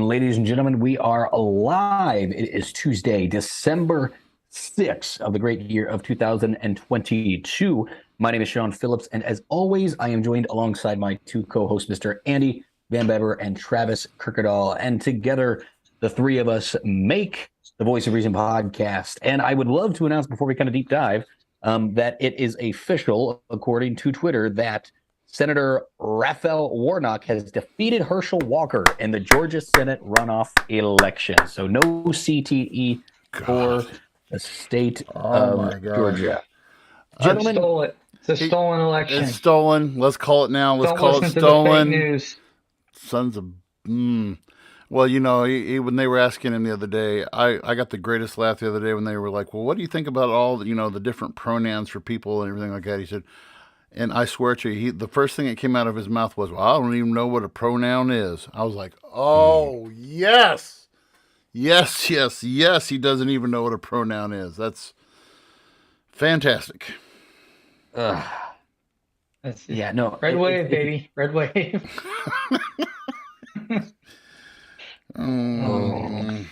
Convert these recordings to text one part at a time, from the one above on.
ladies and gentlemen, we are live. It is Tuesday, December 6th of the great year of 2022. My name is Sean Phillips, and as always, I am joined alongside my two co-hosts, Mr. Andy Van Bever and Travis Kirkendall, and together, the three of us make the Voice of Reason podcast. And I would love to announce before we kind of deep dive that it is official, according to Twitter, that Senator Raphael Warnock has defeated Herschel Walker in the Georgia Senate runoff election. So no CTE for the state of Georgia. Gentlemen, it's a stolen election. It's stolen. Let's call it now. Let's call it stolen. Fake news. Sons of... Well, you know, when they were asking him the other day, I got the greatest laugh the other day when they were like, well, what do you think about all, the different pronouns for people and everything like that? He said... And I swear to you, the first thing that came out of his mouth was, well, I don't even know what a pronoun is. I was like, oh, yes. Yes, yes, yes. He doesn't even know what a pronoun is. That's fantastic. Yeah, no. Red wave, baby. Red wave. No,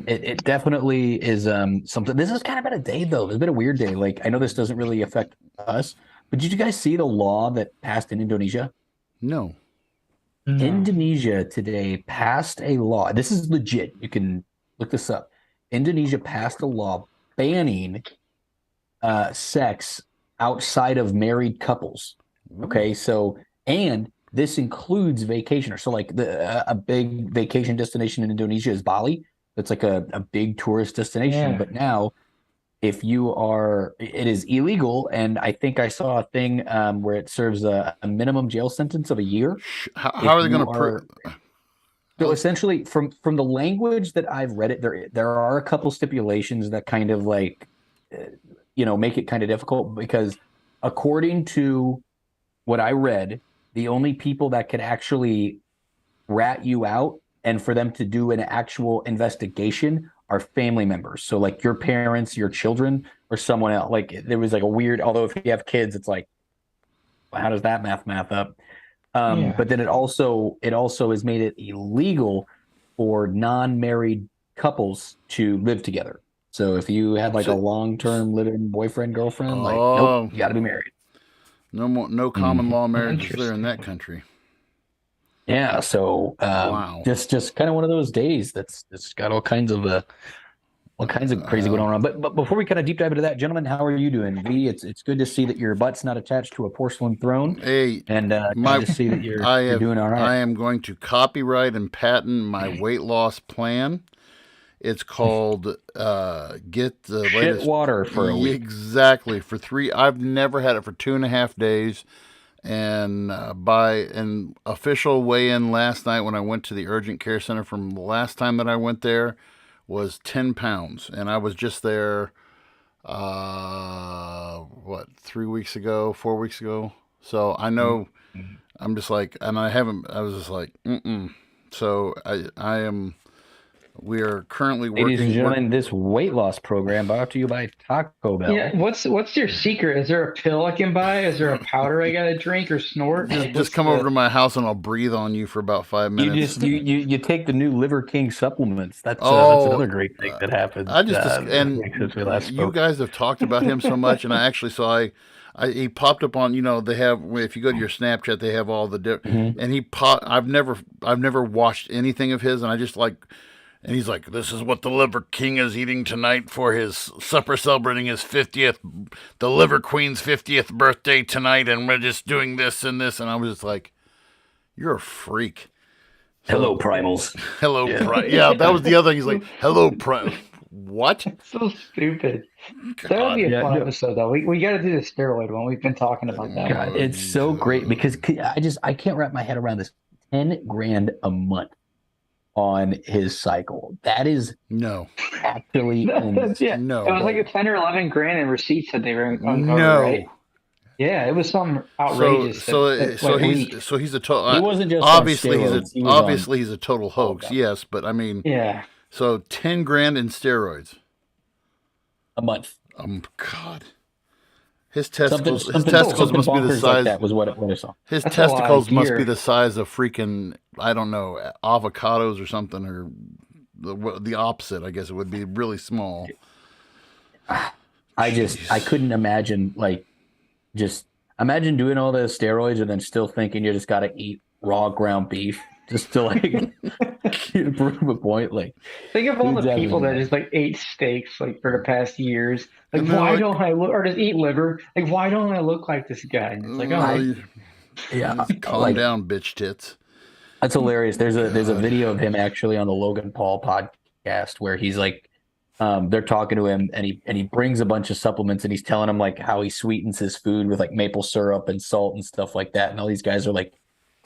it definitely is something. This is kind of been a day though. It's been a weird day. Like, I know this doesn't really affect us, but did you guys see the law that passed in Indonesia? No. Indonesia today passed a law. This is legit. You can look this up. Indonesia passed a law banning sex outside of married couples. Okay, so and this includes vacationers. So like a big vacation destination in Indonesia is Bali. It's like a big tourist destination. Yeah. But now if you are, it is illegal. And I think I saw a thing where it serves a minimum jail sentence of a year. How are they going to So essentially from the language that I've read it, there are a couple stipulations that kind of like, make it kind of difficult because according to what I read, the only people that could actually rat you out and for them to do an actual investigation are family members. So like your parents, your children, or someone else. Like there was like a weird, although if you have kids, it's like, well, how does that math up? But then it also has made it illegal for non-married couples to live together. So if you had like a long-term living boyfriend, girlfriend, nope, you got to be married. No common law marriages there in that country. Yeah, so wow. just kind of one of those days that's got all kinds of crazy going on. But before we kind of deep dive into that, gentlemen, how are you doing? It's good to see that your butt's not attached to a porcelain throne. Hey, and good to see that you're doing all right. I am going to copyright and patent my weight loss plan. It's called Get the Latest Water for a week. Exactly. For 3, I've never had it for 2.5 days. And by an official weigh-in last night when I went to the urgent care center from the last time that I went there was 10 pounds. And I was just there, 3 weeks ago, 4 weeks ago. So I know I'm just like, and I was just like, So I am... We are currently working. Ladies and gentlemen, this weight loss program brought to you by Taco Bell. Yeah, what's your secret? Is there a pill I can buy? Is there a powder I gotta drink or snort? Just come over to my house and I'll breathe on you for about 5 minutes. You take the new Liver King supplements. That's another great thing that happens. Since we last spoke. You guys have talked about him so much, and I actually saw he popped up on, they have, if you go to your Snapchat, they have all the and I've never watched anything of his, and I just like. And he's like, this is what the Liver King is eating tonight for his supper, celebrating his 50th, the Liver Queen's 50th birthday tonight, and we're just doing this and this. And I was just like, you're a freak. Hello, primals. Hello, yeah, that was the other thing. He's like, hello, what? It's so stupid. That would be a fun episode, though. We got to do the steroid one. We've been talking about that. God, it's so great because I can't wrap my head around this. $10,000 a month on his cycle. That is actually no. It was like a 10 or 11 grand in receipts that they were uncovered, right? Yeah, it was some outrageous. So he's a total. He wasn't just obviously he's a total hoax. Yes, but I mean, So 10 grand in steroids a month. God, His testicles something must be the bonkers size. like that was what I saw. His testicles must be the size of freaking, I don't know, avocados or something, or the opposite. I guess it would be really small. I couldn't imagine, like, just imagine doing all those steroids and then still thinking you just got to eat raw ground beef just to like prove a point. Like, think of all the people that just like ate steaks like for the past years. Like, why don't I look, or just eat liver? Like, why don't I look like this guy? And it's like, calm down, bitch tits. That's hilarious. There's a video of him actually on the Logan Paul podcast where he's like, they're talking to him and he brings a bunch of supplements and he's telling them like how he sweetens his food with like maple syrup and salt and stuff like that. And all these guys are like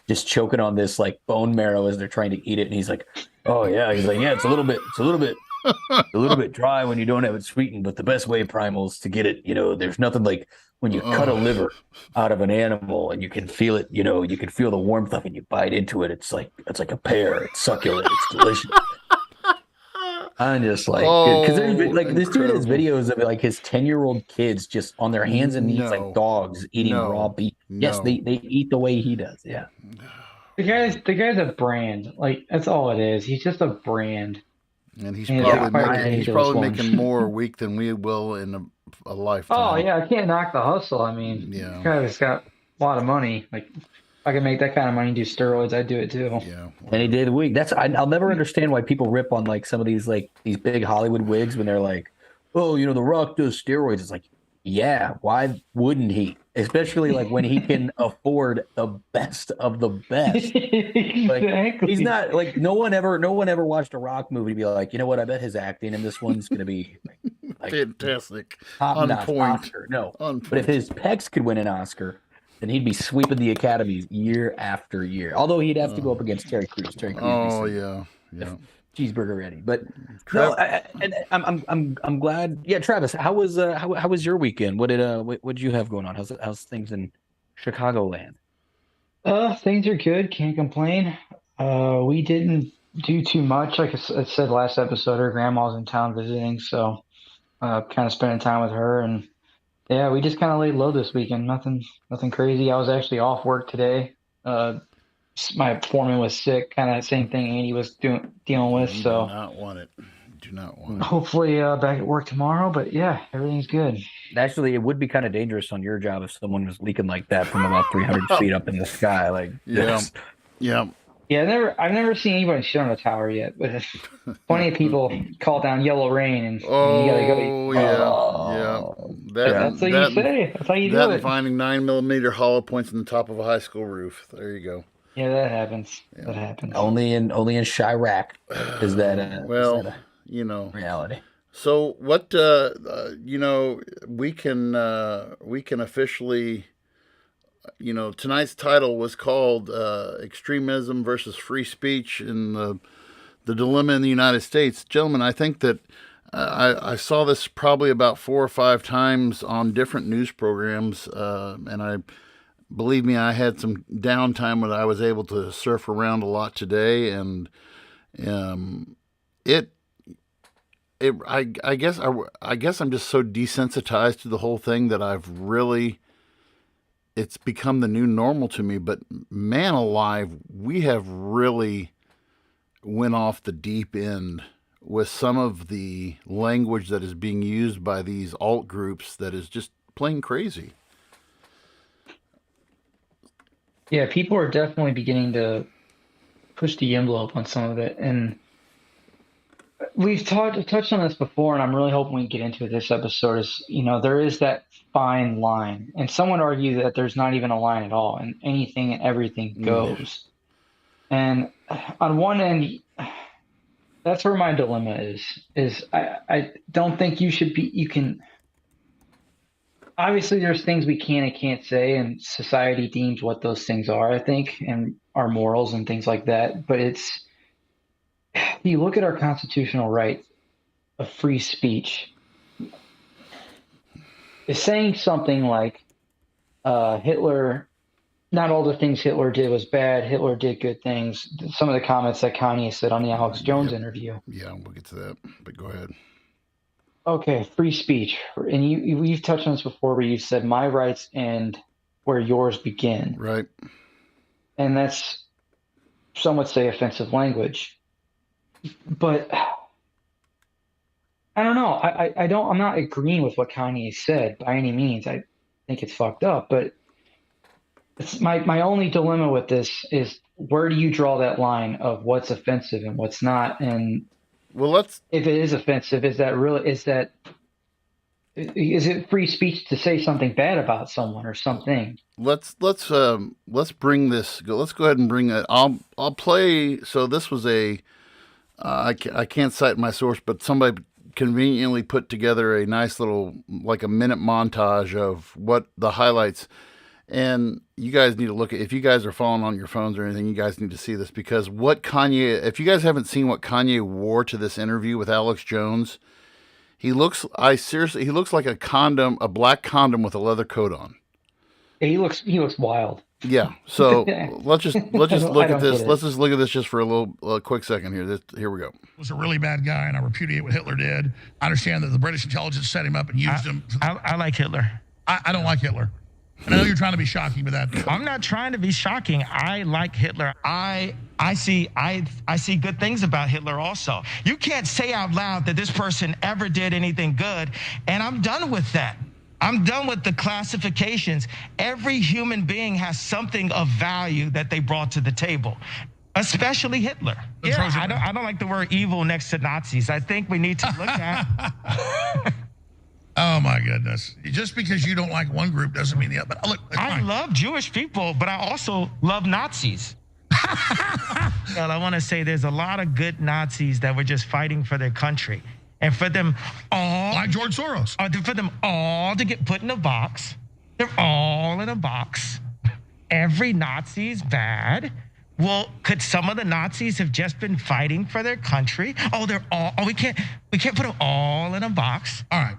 just choking on this like bone marrow as they're trying to eat it. And he's like, oh yeah. He's like, yeah, it's a little bit dry when you don't have it sweetened, but the best way, Primal, is to get it, there's nothing like when you cut a liver out of an animal and you can feel it, you can feel the warmth of it and you bite into it. It's like a pear. It's succulent. It's delicious. I'm just like, because there's like this dude has videos of like his 10-year-old kids just on their hands and knees like dogs eating raw beef. Yes, they eat the way he does. Yeah. The guy's a brand. Like, that's all it is. He's just a brand. And he's probably making more a week than we will in a lifetime. Oh yeah, I can't knock the hustle. I mean, this guy's got a lot of money. Like, if I could make that kind of money and do steroids, I'd do it too. Yeah. Any day of the week. I'll never understand why people rip on like some of these big Hollywood wigs when they're like, oh, The Rock does steroids. It's like, yeah, why wouldn't he? Especially like when he can afford the best of the best. Exactly. Like, he's not like no one ever watched a Rock movie to be like, you know what, I bet his acting in this one's gonna be like fantastic. On point. Oscar. No. But if his pecs could win an Oscar, then he'd be sweeping the academies year after year. Although he'd have to go up against Terry Crews. Oh yeah. Cheeseburger ready. But no, I'm glad. Yeah, Travis, how was your weekend? What did you have going on? How's things in Chicagoland? Things are good. Can't complain. We didn't do too much. Like I said last episode, her grandma's in town visiting, so kind of spending time with her, and yeah, we just kind of laid low this weekend. Nothing crazy. I was actually off work today. My foreman was sick, kind of same thing Andy was dealing with. So do not want it. Hopefully back at work tomorrow. But yeah, everything's good. Actually, it would be kind of dangerous on your job if someone was leaking like that from about 300 feet up in the sky. Like, yeah. I've never seen anybody shit on a tower yet, but plenty of people call down yellow rain, and you gotta go. That's what you say. That's how you do it. Finding 9mm hollow points in the top of a high school roof. There you go. Yeah, that happens. Yeah. That happens. Only in Chirac is that reality. So what we can officially, tonight's title was called Extremism versus Free Speech in the Dilemma in the United States. Gentlemen, I think that I saw this probably about 4 or 5 times on different news programs, and believe me, I had some downtime when I was able to surf around a lot today, and I guess I'm just so desensitized to the whole thing that it's become the new normal to me. But man alive, we have really went off the deep end with some of the language that is being used by these alt groups that is just plain crazy. Yeah, people are definitely beginning to push the envelope on some of it. And we've touched on this before, and I'm really hoping we get into it this episode. There is that fine line. And some would argue that there's not even a line at all, and anything and everything goes. And on one end, that's where my dilemma is I don't think you can. Obviously, there's things we can and can't say, and society deems what those things are, I think, and our morals and things like that. But you look at our constitutional right of free speech, it's saying something like Hitler, not all the things Hitler did was bad, Hitler did good things. Some of the comments that Kanye said on the Alex Jones interview. Yeah, we'll get to that, but go ahead. Okay, free speech. And you've touched on this before where you said my rights end where yours begin. Right. And that's some would say offensive language. But I don't know. I'm not agreeing with what Kanye said by any means. I think it's fucked up. But it's my only dilemma with this is where do you draw that line of what's offensive and what's not? And Well, let's. if it is offensive, is it free speech to say something bad about someone or something? Let's bring this. Let's go ahead and bring it. I'll play. So this was a. I can't cite my source, but somebody conveniently put together a nice little like a minute montage of what the highlights. And you guys need to look at, if you guys are following on your phones or anything, you guys need to see this, because what Kanye, if you guys haven't seen what Kanye wore to this interview with Alex Jones, he looks like a condom, a black condom with a leather coat on. He looks wild. Yeah. So let's just look at this. Let's just look at this just for a quick second here. Here we go. Was a really bad guy, and I repudiate what Hitler did. I understand that the British intelligence set him up and used him. I like Hitler. I don't like Hitler. And I know you're trying to be shocking with that. I'm not trying to be shocking. I like Hitler. I see good things about Hitler also. You can't say out loud that this person ever did anything good, and I'm done with that. I'm done with the classifications. Every human being has something of value that they brought to the table, especially Hitler. Yeah, I don't like the word evil next to Nazis. I think we need to look at. Oh my goodness! Just because you don't like one group doesn't mean the other. But look, I love Jewish people, but I also love Nazis. Well, I want to say there's a lot of good Nazis that were just fighting for their country, and for them all, like George Soros, for them all to get put in a box. They're all in a box. Every Nazi's bad. Well, could some of the Nazis have just been fighting for their country? Oh, they're all. Oh, we can't put them all in a box. All right.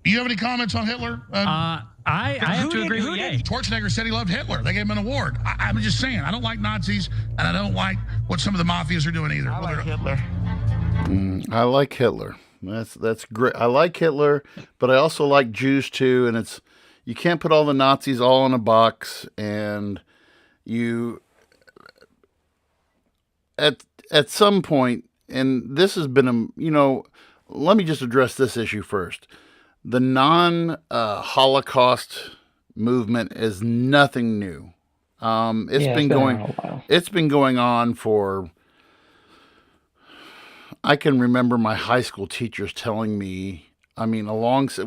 Do you have any comments on Hitler? I have to agree with you. Schwarzenegger said he loved Hitler. They gave him an award. I'm just saying, I don't like Nazis, and I don't like what some of the mafias are doing either. I like Hitler. I like Hitler. That's great. I like Hitler, but I also like Jews too. And you can't put all the Nazis all in a box. And at some point, and this has been let me just address this issue first. The non-Holocaust movement is nothing new. It's been going on for. I can remember my high school teachers telling me. I mean, when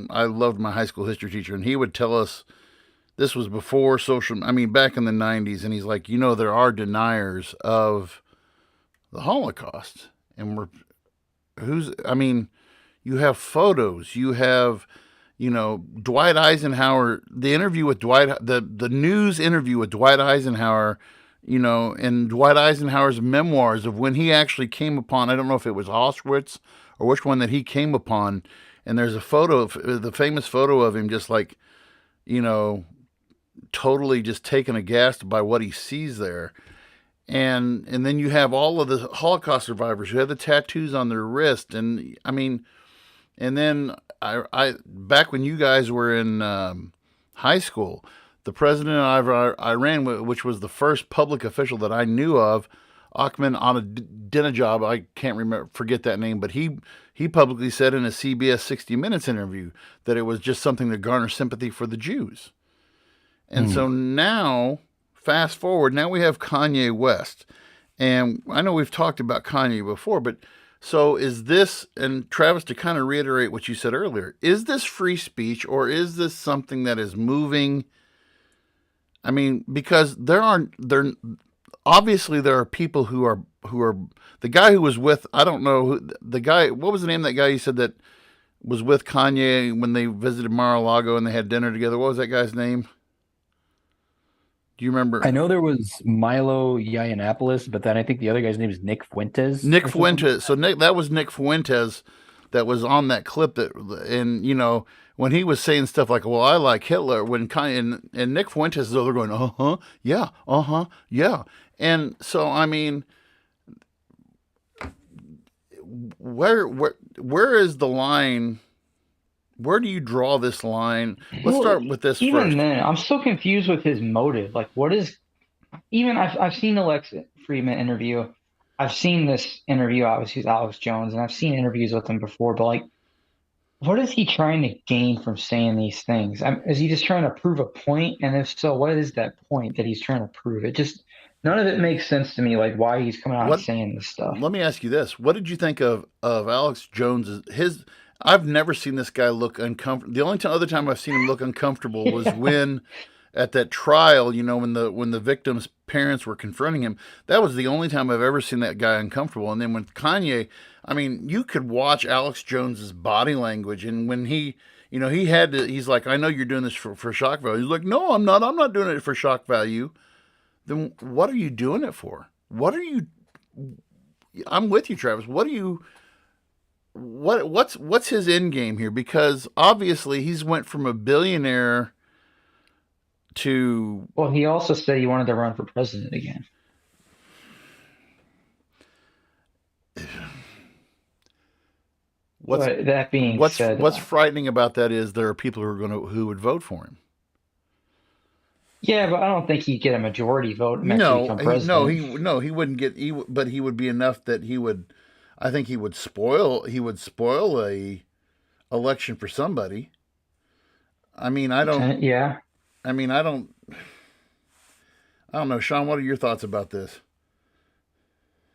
I loved my high school history teacher, and he would tell us. This was before social. I mean, back in the '90s, and he's like, there are deniers of the Holocaust, and you have photos, you have, Dwight Eisenhower, the news interview with Dwight Eisenhower, and Dwight Eisenhower's memoirs of when he actually came upon, I don't know if it was Auschwitz or which one that he came upon. And there's a photo, the famous photo of him just like, totally just taken aghast by what he sees there. And then you have all of the Holocaust survivors who have the tattoos on their wrist. And and then I back when you guys were in high school, the president of Iran, which was the first public official that I knew of, Ahmadinejad, I can't forget that name, but he publicly said in a CBS 60 Minutes interview that it was just something to garner sympathy for the Jews. And so now, fast forward, now we have Kanye West. And I know we've talked about Kanye before, but so is this, and Travis, to kind of reiterate what you said earlier, is this free speech or is this something that is moving? I mean, because obviously there are people who are the guy who was with, I don't know, the guy, what was the name of that guy you said that was with Kanye when they visited Mar-a-Lago and they had dinner together? What was that guy's name? Do you remember? I know there was Milo Yiannopoulos, but then I think the other guy's name is Nick Fuentes. Nick Fuentes. So that was Nick Fuentes that was on that clip and when he was saying stuff like, well, I like Hitler, when Kanye and Nick Fuentes is over going, yeah. And so, I mean, where is the line? Where do you draw this line? Let's start with this even first. then, I'm still confused with his motive. Like, what is even I've seen the Lex Friedman interview. I've seen this interview obviously with Alex Jones, and I've seen interviews with him before. But like, what is he trying to gain from saying these things? Is he just trying to prove a point? And if so, what is that point that he's trying to prove? It just none of it makes sense to me. Like why he's coming out and saying this stuff. Let me ask you this: what did you think of Alex Jones? I've never seen this guy look uncomfortable. The only other time I've seen him look uncomfortable was when at that trial, when the victim's parents were confronting him. That was the only time I've ever seen that guy uncomfortable. And then when Kanye, I mean, you could watch Alex Jones's body language, and when he's like, I know you're doing this for shock value. He's like, no, I'm not. I'm not doing it for shock value. Then what are you doing it for? I'm with you, Travis. What's his end game here? Because obviously he's went from a billionaire to. Well, he also said he wanted to run for president again. That being said, what's frightening about that is there are people who would vote for him. Yeah, but I don't think he'd get a majority vote. He wouldn't get. But he would be enough that he would. I think he would spoil a election for somebody. I mean, I don't. Yeah. I mean, I don't know, Sean. What are your thoughts about this?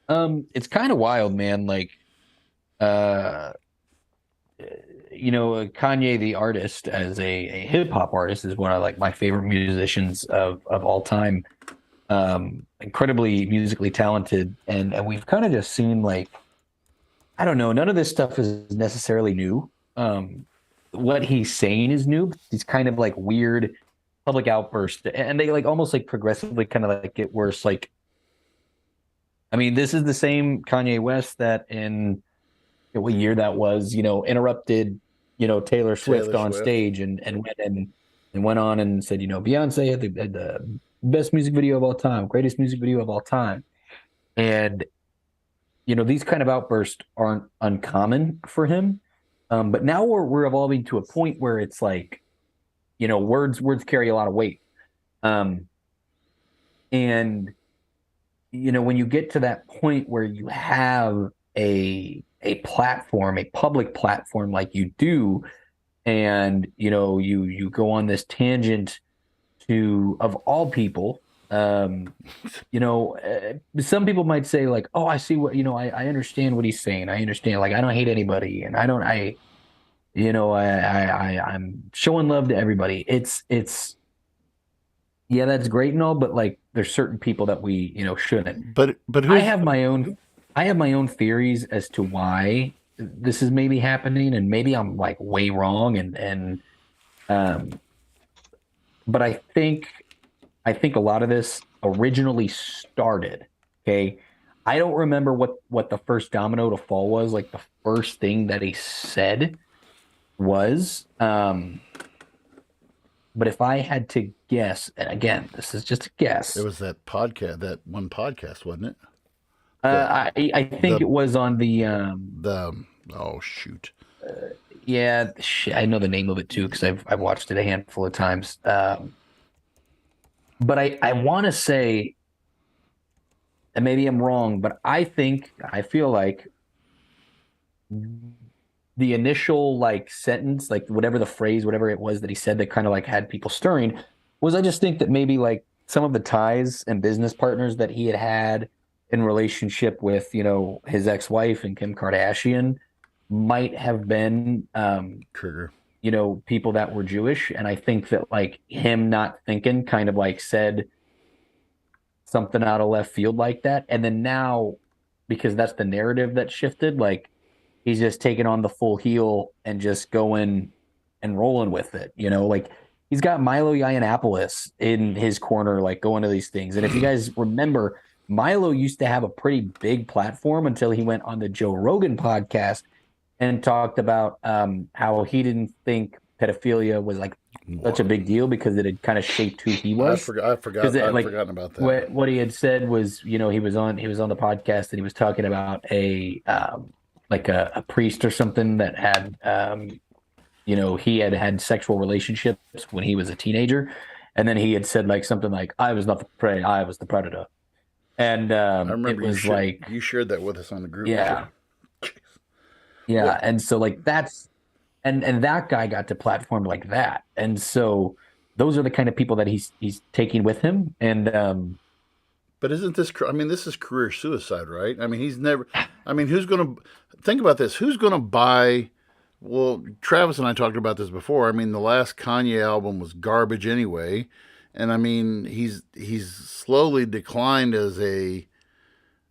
It's kind of wild, man. Like, Kanye the artist, as a hip hop artist, is one of like my favorite musicians of all time. Incredibly musically talented, and we've kind of just seen like, I don't know, none of this stuff is necessarily new. What he's saying is new. These kind of like weird public outbursts, and they like almost like progressively kind of like get worse. Like, I mean, this is the same Kanye West that in what year that was, interrupted, Taylor Swift on stage and went on and said, Beyonce had the best music video of all time, greatest music video of all time. And, these kind of outbursts aren't uncommon for him. But now we're evolving to a point where it's like, words carry a lot of weight. And, when you get to that point where you have a platform, a public platform like you do, and, you go on this tangent to, of all people, some people might say like, oh, I see what, I understand what he's saying. I understand. Like, I don't hate anybody, and I'm showing love to everybody. It's yeah, that's great and all, but like there's certain people that we, shouldn't. But I have my own theories as to why this is maybe happening, and maybe I'm like way wrong, but I think a lot of this originally started. Okay. I don't remember what the first domino to fall was, like the first thing that he said was. But if I had to guess, and again, this is just a guess. It was that one podcast, wasn't it? I think it was on the oh shoot. Yeah, I know the name of it too because I've watched it a handful of times. But I want to say, and maybe I'm wrong, but I feel like the initial like sentence, like whatever the phrase, whatever it was that he said that kind of like had people stirring, was I just think that maybe like some of the ties and business partners that he had in relationship with, his ex-wife and Kim Kardashian might have been trigger, people that were Jewish. And I think that like him not thinking kind of like said something out of left field like that. And then now, because that's the narrative that shifted, like he's just taking on the full heel and just going and rolling with it, like he's got Milo Yiannopoulos in his corner, like going to these things. And if you guys remember, Milo used to have a pretty big platform until he went on the Joe Rogan podcast and talked about how he didn't think pedophilia was like such a big deal because it had kind of shaped who he was. I've forgotten about that. What he had said was, he was on the podcast and he was talking about a like a priest or something that had he had sexual relationships when he was a teenager, and then he had said like something like, "I was not the prey, I was the predator," and I it remember was like, you shared that with us on the group. yeah, Jeez. yeah, Well, and so like that's and that guy got to platform like that, and so those are the kind of people that he's taking with him, and but isn't this? I mean, this is career suicide, right? I mean, he's never. I mean, who's going to think about this? Who's going to buy? Well, Travis and I talked about this before. I mean, the last Kanye album was garbage anyway, and I mean, he's slowly declined as a.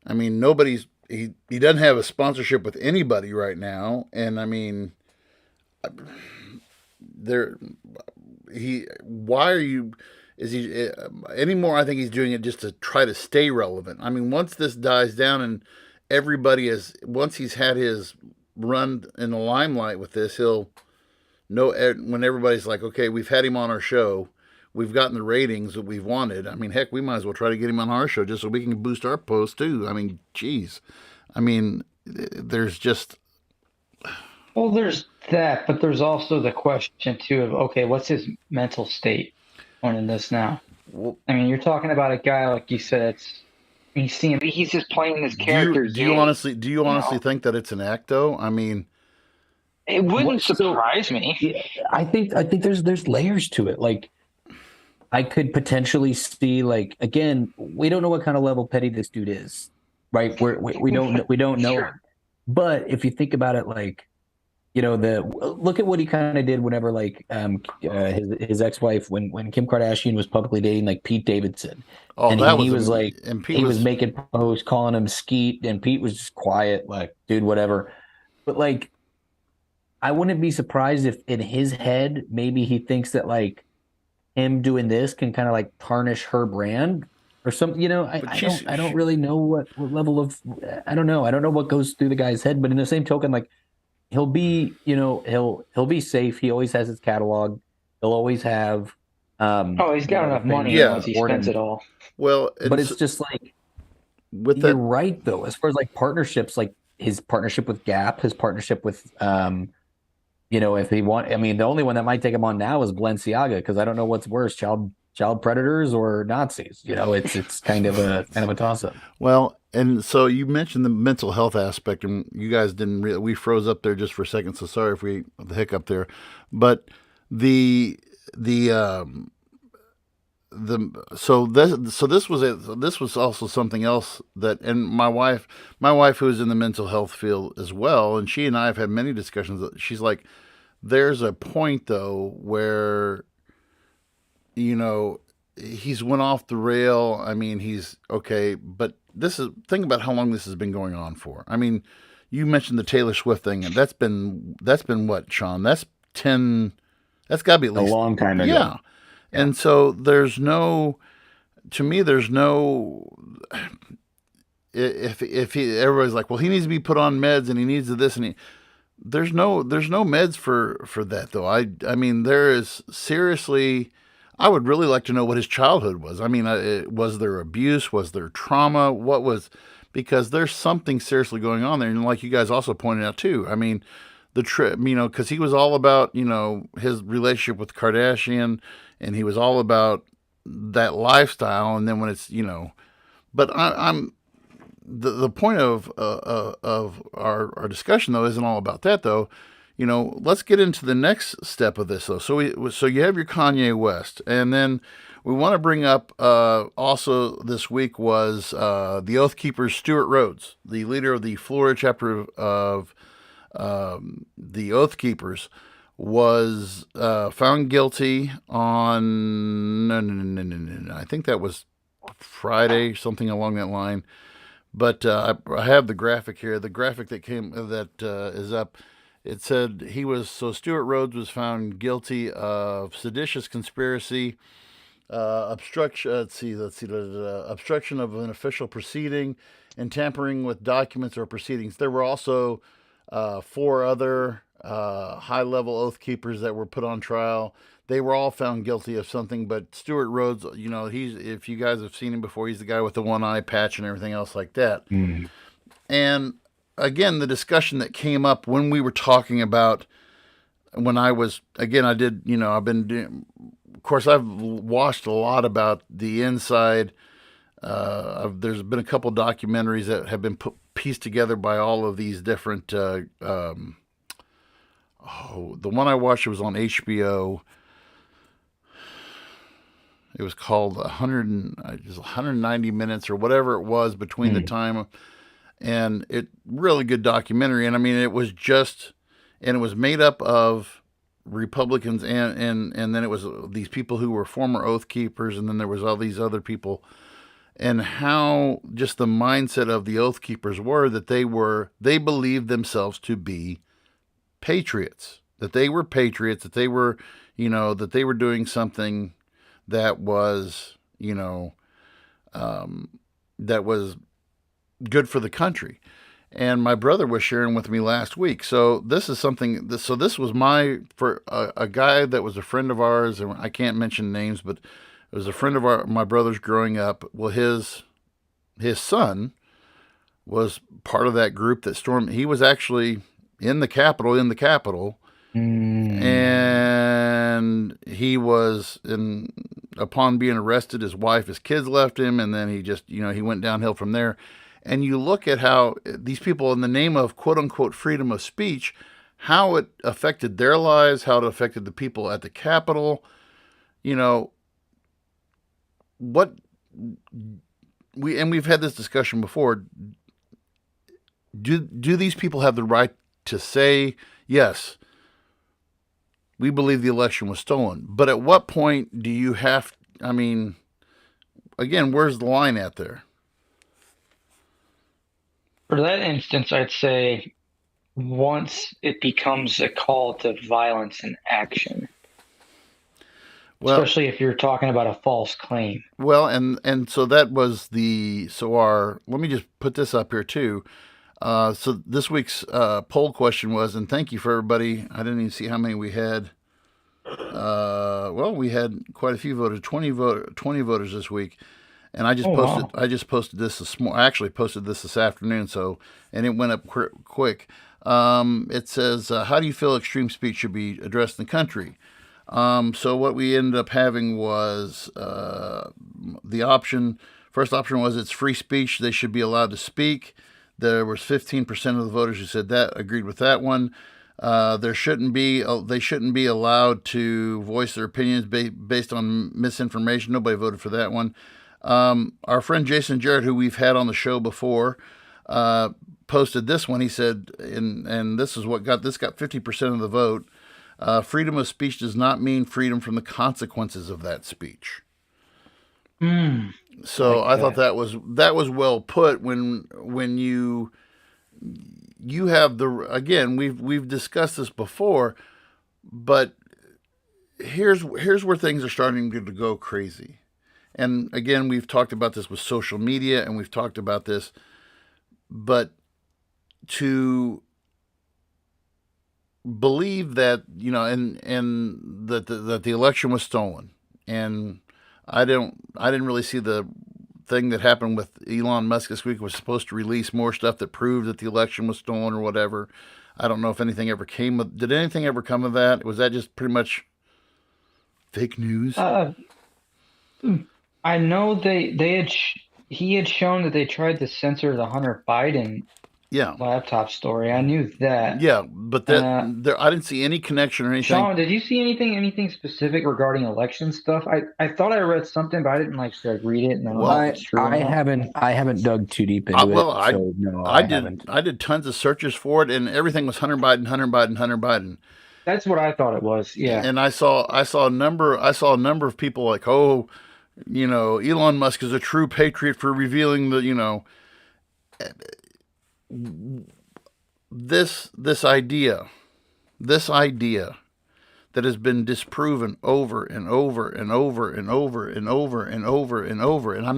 I mean, he doesn't have a sponsorship with anybody right now, and I mean, there he. Why are you? Is he anymore? I think he's doing it just to try to stay relevant. I mean, once this dies down and once he's had his run in the limelight with this, he'll know when everybody's like, okay, we've had him on our show, we've gotten the ratings that we've wanted. I mean, heck, we might as well try to get him on our show just so we can boost our post too. I mean, geez, I mean, there's just. Well, there's that, but there's also the question too of, okay, what's his mental state in this now? Well, I mean, you're talking about a guy like you said. He's just playing this character. Do you honestly think that it's an act though? I mean, it wouldn't surprise me. I think there's layers to it. Like, I could potentially see, like, again, we don't know what kind of level petty this dude is, right? We don't know. Sure. But if you think about it, like, look at what he kind of did whenever, like, his ex-wife, when Kim Kardashian was publicly dating like Pete Davidson, and he was like, and he was making posts calling him Skeet, and Pete was just quiet, like, dude, whatever. But like, I wouldn't be surprised if in his head maybe he thinks that like him doing this can kind of like tarnish her brand or something. I don't really know what level of I don't know what goes through the guy's head. But in the same token, like, he'll be he'll be safe. He always has his catalog. He'll always have. He's got enough money. Once he spends it all. Well, but it's just like you're right though. As far as like partnerships, like his partnership with Gap, his partnership with if he want, I mean, the only one that might take him on now is Balenciaga, because I don't know what's worse, child predators or Nazis. It's kind of a toss up. Well, and so you mentioned the mental health aspect, and you guys didn't. We froze up there just for a second, so sorry if the hiccup there. But this was also something else that, and my wife who's in the mental health field as well, and she and I have had many discussions. She's like, there's a point though where he's went off the rail. I mean, he's okay, but think about how long this has been going on for. I mean, you mentioned the Taylor Swift thing, and that's been what, Sean? That's got to be at least a long time ago. Yeah. And so there's no, if everybody's like, well, he needs to be put on meds and he needs this and there's no meds for that though. I mean, there is seriously, I would really like to know what his childhood was. I mean, was there abuse? Was there trauma? What was, because there's something seriously going on there. And like you guys also pointed out too, I mean, the trip, because he was all about, his relationship with Kardashian, and he was all about that lifestyle. And then when it's, but I'm the point of our discussion though isn't all about that though. Let's get into the next step of this though. So you have your Kanye West, and then we want to bring up also this week was the Oath Keepers Stuart Rhodes, the leader of the Florida chapter of the Oath Keepers, was found guilty on I think that was Friday, something along that line. But I have the graphic here. The graphic that is up. It said Stuart Rhodes was found guilty of seditious conspiracy, obstruction. Obstruction of an official proceeding, and tampering with documents or proceedings. There were also 4 other high-level Oath Keepers that were put on trial. They were all found guilty of something, but Stuart Rhodes, if you guys have seen him before, he's the guy with the one eye patch and everything else like that. Mm. And again, the discussion that came up when we were talking about, when I was, again, I did, I've been doing, of course, I've watched a lot about the inside. There's been a couple documentaries that have been pieced together by all of these different, the one I watched was on HBO. It was called 190 minutes or whatever it was between the time, and it really good documentary. And I mean, it was made up of Republicans and then it was these people who were former Oath Keepers, and then there was all these other people, and how just the mindset of the Oath Keepers were that they believed themselves to be patriots, that they were patriots, that they were, that they were doing something that was, that was good for the country. And my brother was sharing with me last week. So this is something, so this was for a guy that was a friend of ours, and I can't mention names, but it was a friend of my brother's growing up. Well, his son was part of that group that stormed. He was actually in the Capitol. And he was upon being arrested, his wife, his kids left him, and then he just, he went downhill from there. And you look at how these people, in the name of quote unquote freedom of speech, how it affected their lives, how it affected the people at the Capitol. We've had this discussion before. Do these people have the right to say, yes, we believe the election was stolen? But at what point do you have, again, where's the line at there? For that instance, I'd say once it becomes a call to violence and action, especially if you're talking about a false claim. Well, and so that was let me just put this up here too. So this week's poll question was, and thank you for everybody. I didn't even see how many we had. We had quite a few voters, 20 voters this week. And I just posted this this morning. I actually posted this afternoon. And it went up quick. It says, how do you feel extreme speech should be addressed in the country? So what we ended up having was first option was it's free speech. They should be allowed to speak. There was 15% of the voters who said that, agreed with that one. They shouldn't be allowed to voice their opinions based on misinformation. Nobody voted for that one. Our friend Jason Jarrett, who we've had on the show before, posted this one. He said, and this is what got 50% of the vote. Freedom of speech does not mean freedom from the consequences of that speech. So I thought that was well put. When you have again, we've discussed this before, but here's where things are starting to go crazy. And again, we've talked about this with social media, and we've talked about this, but to believe that, and that the election was stolen, and I didn't really see the thing that happened with Elon Musk this week. Was supposed to release more stuff that proved that the election was stolen or whatever. I don't know if anything ever came of. Did anything ever come of that? Was that just pretty much fake news? I know he had shown that they tried to censor the Hunter Biden laptop story. I knew that. Yeah, but I didn't see any connection or anything. Sean, did you see anything specific regarding election stuff? I thought I read something, but I didn't read it. And I haven't dug too deep into it. I did. I did tons of searches for it, and everything was Hunter Biden, Hunter Biden, Hunter Biden. That's what I thought it was. Yeah. And I saw a number of people like, Elon Musk is a true patriot for revealing this idea that has been disproven over and over and over and over and over and over and over. And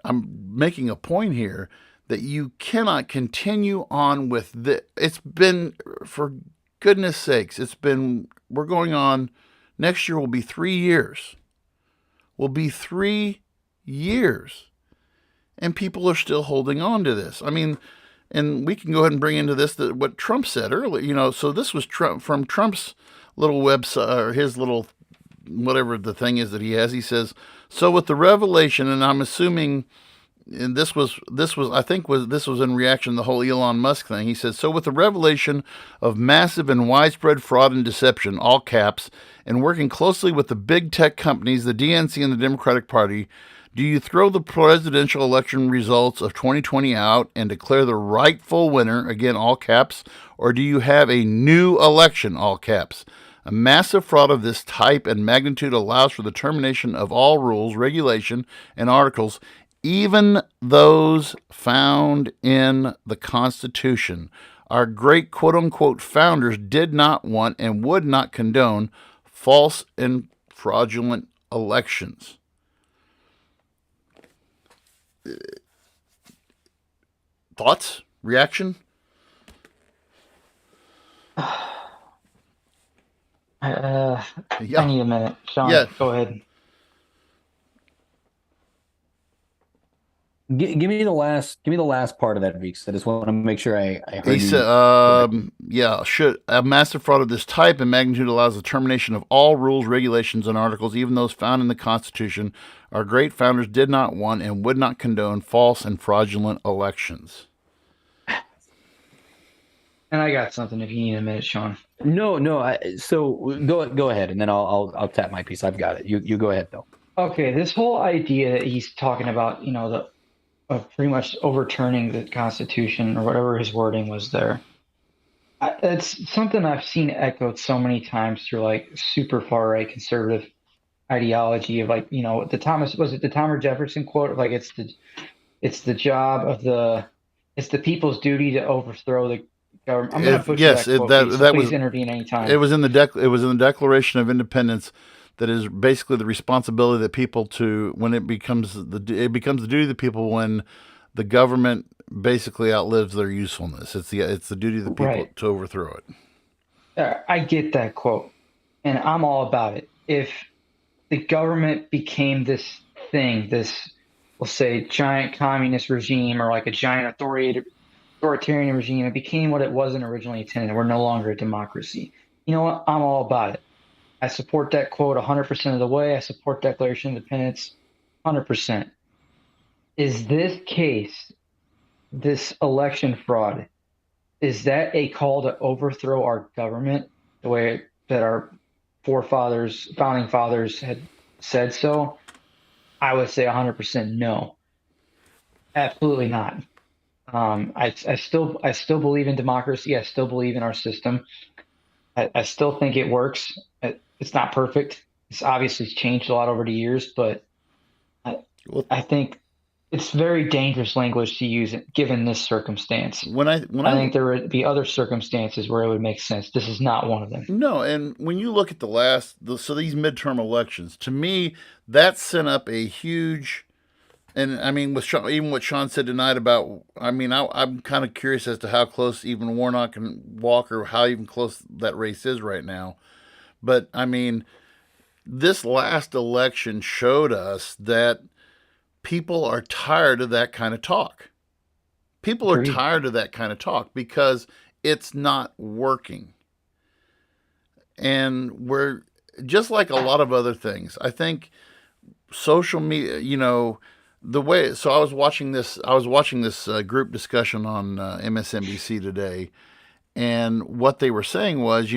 I'm making a point here that you cannot continue on with this. It's been, for goodness sakes, we're going on, next year will be 3 years. And people are still holding on to this. I mean, And we can go ahead and bring into this what Trump said earlier. So this was Trump from Trump's little website, or his little whatever the thing is that he has. He says, "So with the revelation," and I'm assuming, and this was in reaction to the whole Elon Musk thing. He says, "So with the revelation of massive and widespread fraud and deception, all caps, and working closely with the big tech companies, the DNC and the Democratic Party, do you throw the presidential election results of 2020 out and declare the rightful winner," again, all caps, "or do you have a new election," all caps? "A massive fraud of this type and magnitude allows for the termination of all rules, regulation, and articles, even those found in the Constitution. Our great quote-unquote founders did not want and would not condone false and fraudulent elections." Thoughts? Reaction? I need a minute. Sean, go ahead. Give me the last part of that, Veeks. I just want to make sure I heard He said, should a massive fraud of this type and magnitude allows the termination of all rules, regulations, and articles, even those found in the Constitution. Our great founders did not want and would not condone false and fraudulent elections. And I got something if you need a minute, Sean. No. So go ahead, and then I'll tap my piece. I've got it. You go ahead though. Okay, this whole idea that he's talking about, of pretty much overturning the Constitution or whatever his wording was there. It's something I've seen echoed so many times through like super far right conservative ideology of like, the Thomas Jefferson quote of like it's the job of it's the people's duty to overthrow the government. I'm going to put that quote. Please intervene anytime. It was in the Declaration of Independence. That is basically the responsibility that people when it becomes the duty of the people when the government basically outlives their usefulness. It's the duty of the people to overthrow it. I get that quote, and I'm all about it. If the government became this thing, this, we'll say, giant communist regime or like a giant authoritarian regime, it became what it wasn't originally intended. We're no longer a democracy. You know what? I'm all about it. I support that quote 100% of the way. I support Declaration of Independence 100%. Is this case, this election fraud, is that a call to overthrow our government the way that our founding fathers had said so? I would say 100% no. Absolutely not. I still believe in democracy. I still believe in our system. I still think it works. It's not perfect. It's obviously changed a lot over the years, but I think it's very dangerous language to use given this circumstance. I think there would be other circumstances where it would make sense. This is not one of them. No, and when you look at these midterm elections, to me, that sent up a huge. And I mean, even what Sean said tonight about, I'm kind of curious as to how close even Warnock and Walker, how even close that race is right now. But I mean, this last election showed us that people are tired of that kind of talk. People are tired of that kind of talk because it's not working. And we're just like a lot of other things. I think social media, so I was watching this group discussion on MSNBC today, and what they were saying was,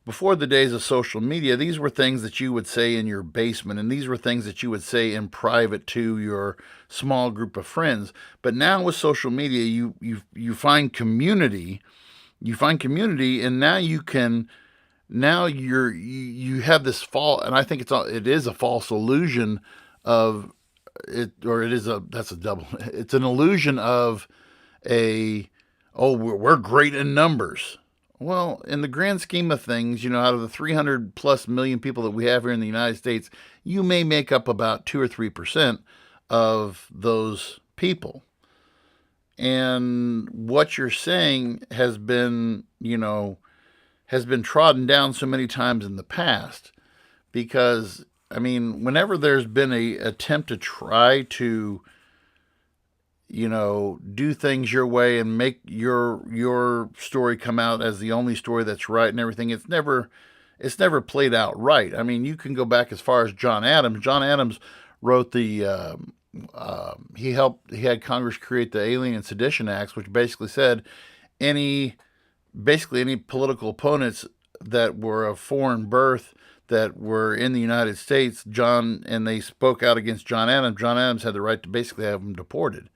before the days of social media, these were things that you would say in your basement, and these were things that you would say in private to your small group of friends. But now with social media, you find community, and now you have this and I think it is a false illusion of it, or it is it's an illusion of we're great in numbers. Well, in the grand scheme of things, out of the 300 plus million people that we have here in the United States, you may make up about 2 or 3% of those people. And what you're saying has been trodden down so many times in the past, because whenever there's been a attempt to try to do things your way and make your story come out as the only story that's right and everything. It's never played out right. I mean, you can go back as far as John Adams. John Adams wrote he had Congress create the Alien and Sedition Acts, which basically said any political opponents that were of foreign birth that were in the United States, and they spoke out against John Adams had the right to basically have them deported.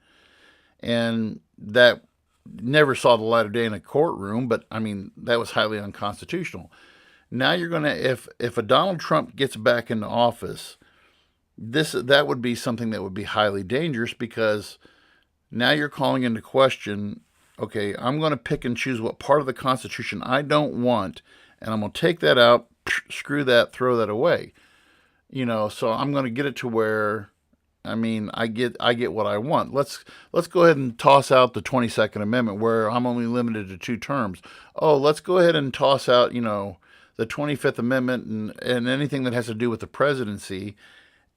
And that never saw the light of day in a courtroom, but I mean, that was highly unconstitutional. Now you're going to, if a Donald Trump gets back into office, that would be something that would be highly dangerous, because now you're calling into question, okay, I'm going to pick and choose what part of the Constitution I don't want, and I'm going to take that out, screw that, throw that away. So I'm going to get it to where, I mean, I get what I want. Let's go ahead and toss out the 22nd Amendment, where I'm only limited to 2 terms. Oh, let's go ahead and toss out, the 25th Amendment and anything that has to do with the presidency,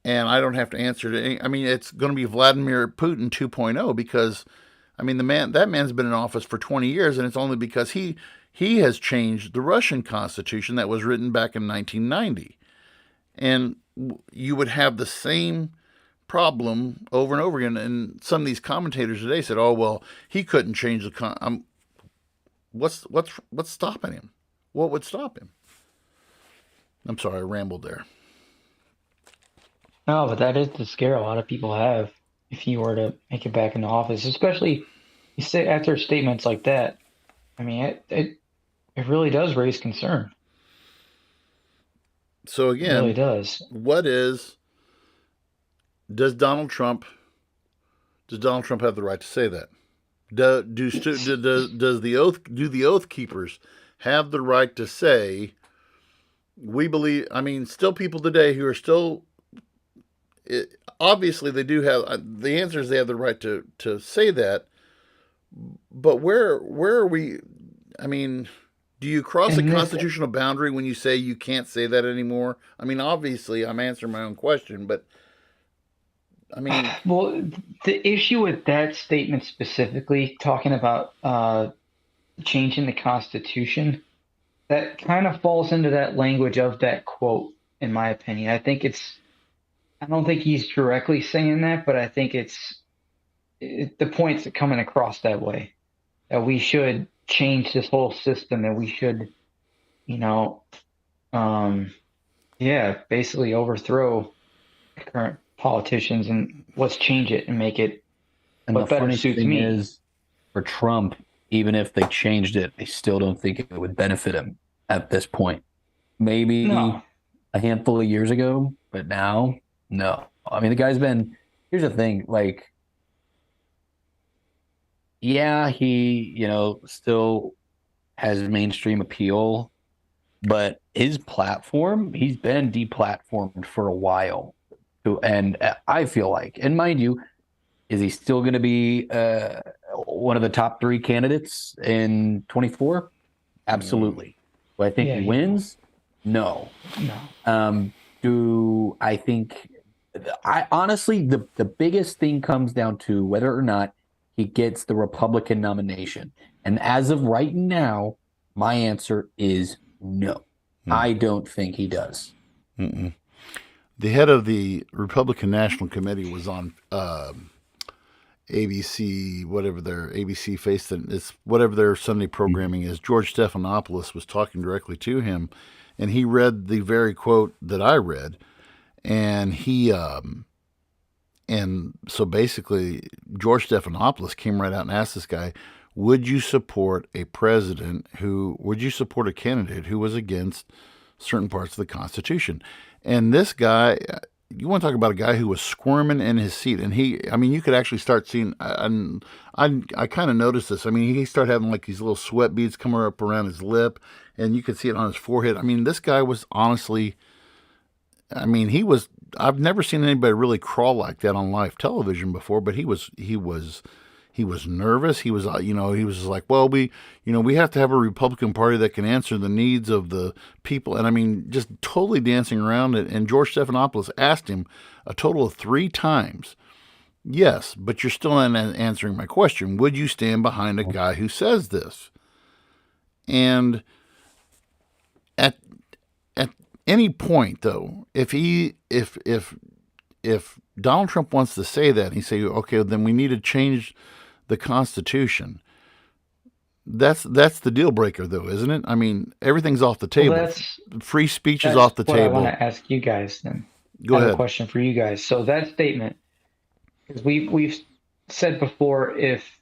and I don't have to answer to any. I mean, it's going to be Vladimir Putin 2.0, because, I mean, that man's been in office for 20 years, and it's only because he has changed the Russian Constitution that was written back in 1990, and you would have the same problem over and over again. And some of these commentators today said, "Oh, well, he couldn't change the what's stopping him? What would stop him?" I'm sorry, I rambled there. No, but that is the scare a lot of people have if he were to make it back into office, especially you say after statements like that. I mean, it really does raise concern. So again, it really does. Does Donald Trump have the right to say that? Do the Oath Keepers have the right to say, we believe? I mean, still people today who are still, obviously they do have the answer is they have the right to say that, but where are we? I mean, do you cross a constitutional boundary when you say you can't say that anymore? I mean, obviously I'm answering my own question, but I mean, well, the issue with that statement specifically, talking about changing the Constitution, that kind of falls into that language of that quote, in my opinion. I don't think he's directly saying that, but I think the point's coming across that way, that we should change this whole system, that we should, basically overthrow the current politicians and let's change it and make it what better suits me. Is, for Trump, even if they changed it, I still don't think it would benefit him at this point. Maybe a handful of years ago, but now, no. I mean, the guy's been, here's the thing, like, yeah, he, still has mainstream appeal, but his platform, he's been deplatformed for a while. And I feel like, and mind you, is he still going to be one of the top 3 candidates in 24? Absolutely. Do I think he wins? No. Do I think? I honestly, the biggest thing comes down to whether or not he gets the Republican nomination. And as of right now, my answer is no. I don't think he does. Mm-mm. The head of the Republican National Committee was on ABC, ABC Face, it's whatever their Sunday programming is. George Stephanopoulos was talking directly to him, and he read the very quote that I read, and so basically George Stephanopoulos came right out and asked this guy, would you support a candidate who was against certain parts of the Constitution? And this guy, you want to talk about a guy who was squirming in his seat. And you could actually start seeing, and I kind of noticed this. I mean, he started having like these little sweat beads coming up around his lip, and you could see it on his forehead. I mean, this guy was honestly, I've never seen anybody really crawl like that on live television before, but he was nervous. He was, he was like, well, we have to have a Republican Party that can answer the needs of the people. And I mean, just totally dancing around it. And George Stephanopoulos asked him a total of 3 times, Yes, but you're still not answering my question. Would you stand behind a guy who says this? And at any point, though, if Donald Trump wants to say that, he say, okay, then we need to change the Constitution. That's the deal breaker, though, isn't it? I mean, everything's off the table. Well, free speech is off the table. I want to ask you guys then. Go ahead. I have a question for you guys. So that statement, because we've said before, if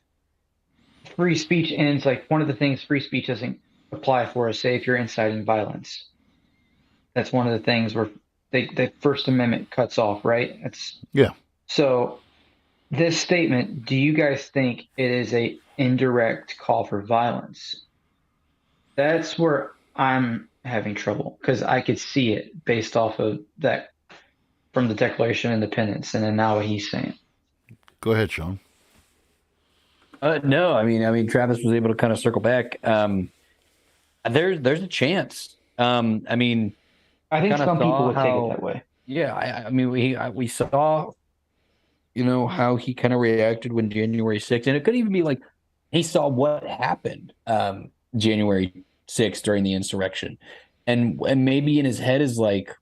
free speech ends, like one of the things free speech doesn't apply for is, say, if you're inciting violence. That's one of the things where the First Amendment cuts off, right? Yeah. So this statement, do you guys think it is a indirect call for violence? That's where I'm having trouble, because I could see it based off of that from the Declaration of Independence, and then now what he's saying. Go ahead, Sean. No, I mean, Travis was able to kind of circle back. There's a chance. I mean, I think some people would take it that way. Yeah, I mean, we saw, how he kind of reacted when January 6th, and it could even be like he saw what happened January 6th during the insurrection, and maybe in his head is like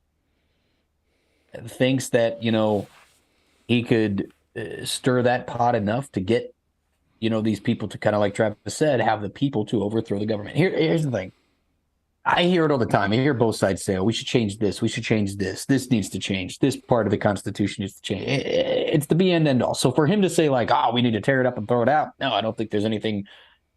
thinks that he could stir that pot enough to get these people to kind of, like Travis said, have the people to overthrow the government. Here's the thing. I hear it all the time. I hear both sides say, oh, we should change this. We should change this. This needs to change. This part of the Constitution needs to change. It's the be and end all. So for him to say like, we need to tear it up and throw it out. No, I don't think there's anything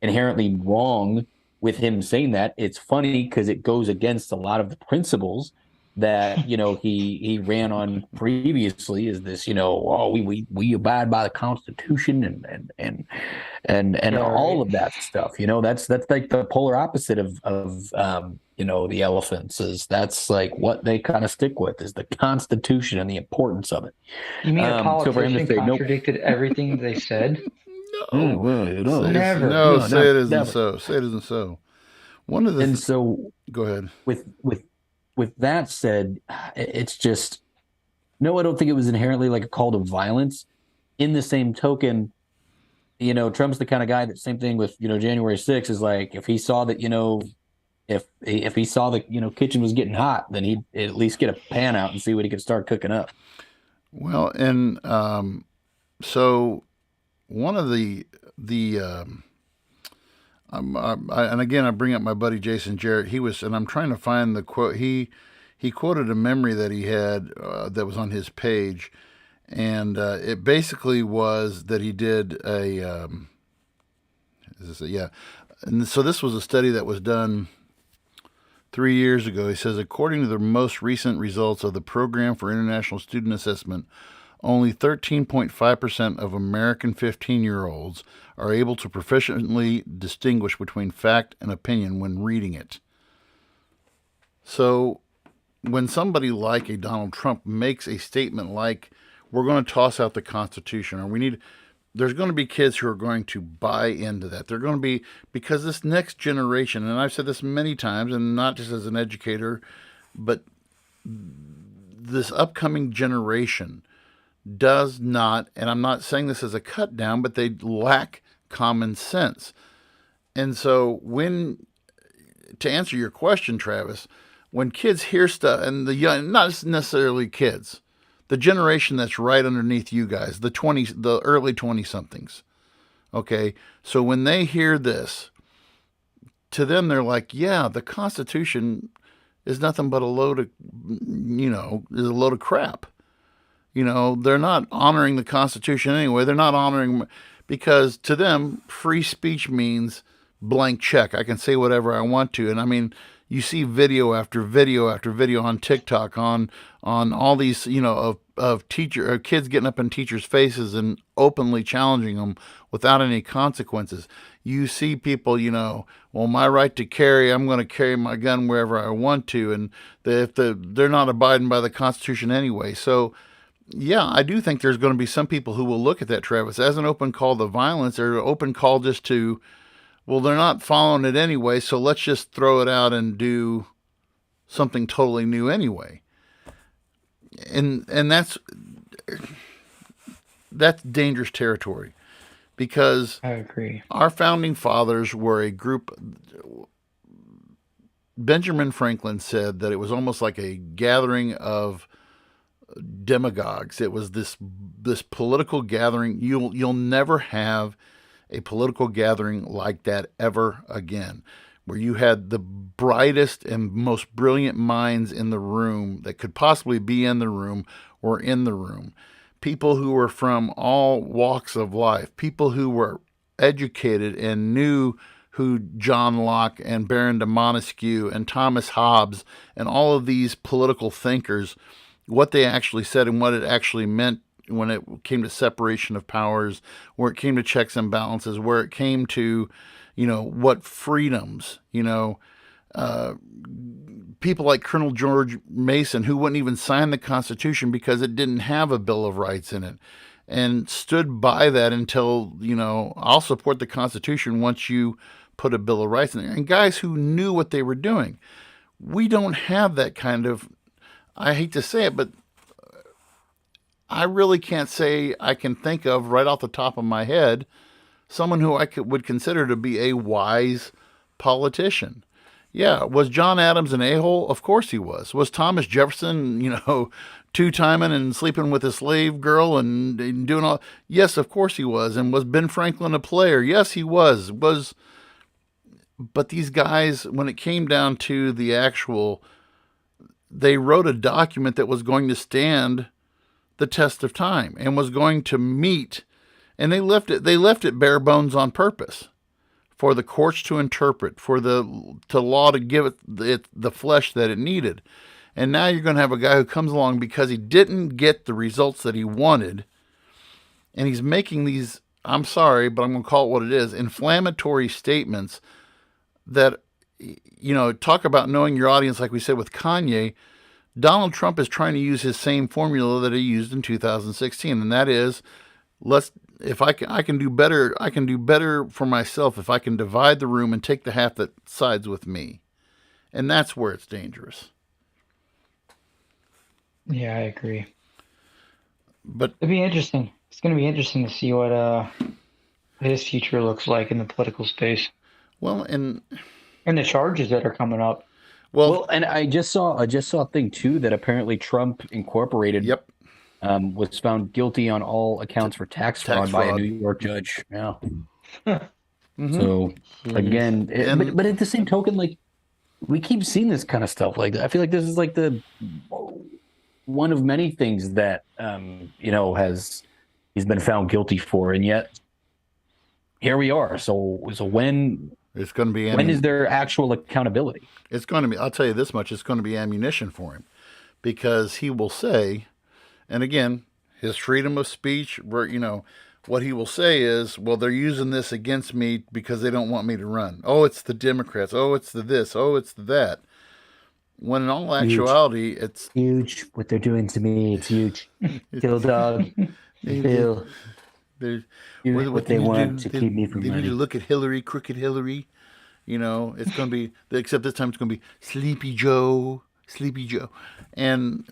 inherently wrong with him saying that. It's funny because it goes against a lot of the principles that he ran on previously. Is this we abide by the Constitution and all of that stuff. That's like the polar opposite of the elephants. Is that's like what they kind of stick with is the Constitution and the importance of it. You mean a politician contradicted everything they said? No, never. No, say it isn't so. Say it isn't so. One of the so go ahead. With that said, it's just, no, I don't think it was inherently like a call to violence. In the same token, Trump's the kind of guy that same thing with, January 6th is like, if he saw that, if he saw the, kitchen was getting hot, then he'd at least get a pan out and see what he could start cooking up. Well, and so one of and again, I bring up my buddy Jason Jarrett. And I'm trying to find the quote. He quoted a memory that he had that was on his page, and it basically was that he did and so this was a study that was done 3 years ago. He says, according to the most recent results of the Program for International Student Assessment, only 13.5% of American 15-year-olds are able to proficiently distinguish between fact and opinion when reading it. So when somebody like a Donald Trump makes a statement like, we're going to toss out the Constitution, or there's going to be kids who are going to buy into that. They're going to be, because this next generation, and I've said this many times, and not just as an educator, but this upcoming generation does not, and I'm not saying this as a cut down, but they lack common sense. And so to answer your question, Travis, when kids hear stuff, and the young, not necessarily kids, the generation that's right underneath you guys, the early 20-somethings, okay? So when they hear this, to them, they're like, yeah, the Constitution is nothing but a load of crap. They're not honoring the Constitution anyway. They're not honoring, because to them, free speech means blank check. I can say whatever I want to. And I mean, you see video after video after video on TikTok, on all these, of kids getting up in teachers' faces and openly challenging them without any consequences. You see people, well, my right to carry, I'm going to carry my gun wherever I want to. And they're not abiding by the Constitution anyway. So, yeah, I do think there's going to be some people who will look at that, Travis, as an open call to violence, or an open call just to, well, they're not following it anyway, so let's just throw it out and do something totally new anyway. And that's dangerous territory, because I agree. Our founding fathers were a group. Benjamin Franklin said that it was almost like a gathering of demagogues. It was this political gathering. You'll never have a political gathering like that ever again, where you had the brightest and most brilliant minds in the room that could possibly be in the room or in the room. People who were from all walks of life, people who were educated and knew who John Locke and Baron de Montesquieu and Thomas Hobbes and all of these political thinkers, what they actually said and what it actually meant when it came to separation of powers, where it came to checks and balances, where it came to, what freedoms, people like Colonel George Mason, who wouldn't even sign the Constitution because it didn't have a Bill of Rights in it, and stood by that until, I'll support the Constitution once you put a Bill of Rights in there. And guys who knew what they were doing. We don't have that kind of, I hate to say it, but I really can't say I can think of right off the top of my head someone who would consider to be a wise politician. Yeah, was John Adams an a-hole? Of course he was. Was Thomas Jefferson, two-timing and sleeping with a slave girl and doing all? Yes, of course he was. And was Ben Franklin a player? Yes, he was. But these guys, when it came down to the actual, they wrote a document that was going to stand the test of time and was going to meet, and they left it bare bones on purpose for the courts to interpret, for the law to give it the flesh that it needed. And now you're going to have a guy who comes along because he didn't get the results that he wanted, and he's making these, I'm sorry, but I'm going to call it what it is, inflammatory statements that, talk about knowing your audience, like we said with Kanye. Donald Trump is trying to use his same formula that he used in 2016, and that is, if I can do better for myself if I can divide the room and take the half that sides with me. And that's where it's dangerous. Yeah, I agree. But it'd be interesting. It's going to be interesting to see what his future looks like in the political space. Well, and the charges that are coming up. Well, and I just saw a thing too that apparently Trump Incorporated Yep. Was found guilty on all accounts for tax fraud by a New York judge. Yeah. Mm-hmm. So again, but at the same token, like, we keep seeing this kind of stuff. Like, I feel like this is like the one of many things that he's been found guilty for, and yet here we are. So when it's going to be, when is there actual accountability? It's going to be, I'll tell you this much, it's going to be ammunition for him, because he will say, and again, his freedom of speech, where, what he will say is, well, they're using this against me because they don't want me to run. Oh, it's the Democrats. Oh, it's the this. Oh, it's the that. When in all actuality, it's huge. What they're doing to me, it's huge. Kill dog. Bill. What they want to keep me from running. They need to look at Hillary, crooked Hillary. It's going to be, except this time it's going to be Sleepy Joe. And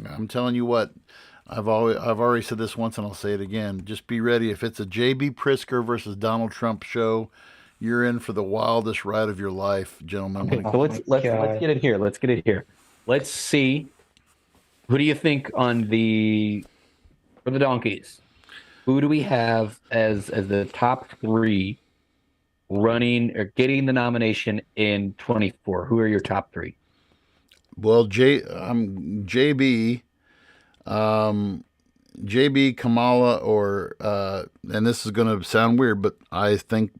I'm telling you what, I've already said this once and I'll say it again. Just be ready. If it's a J.B. Pritzker versus Donald Trump show, you're in for the wildest ride of your life, gentlemen. Okay, so let's get it here. Let's see. Who do you think for the donkeys? Who do we have as the top three running or getting the nomination in 24? Who are your top three? Well, JB, Kamala, or and this is going to sound weird, but I think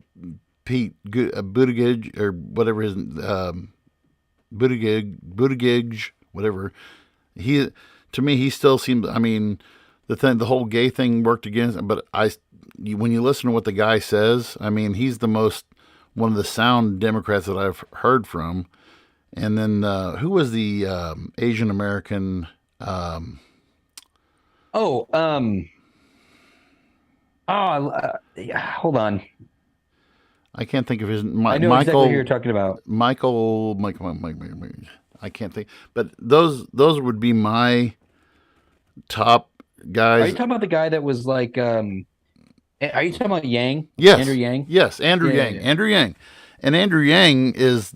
Pete Buttigieg, or whatever his Buttigieg, whatever. To me, he still seems. I mean, the whole gay thing worked against him, but when you listen to what the guy says, I mean, he's one of the sound Democrats that I've heard from. And then who was the Asian American? Hold on. I can't think of his. I know exactly who you're talking about. Michael. I can't think. But those would be my top guys. Are you talking about the guy that was like? Are you talking about Yang? Yes. Andrew Yang. Yes, Andrew Yang. Andrew Yang, and Andrew Yang is,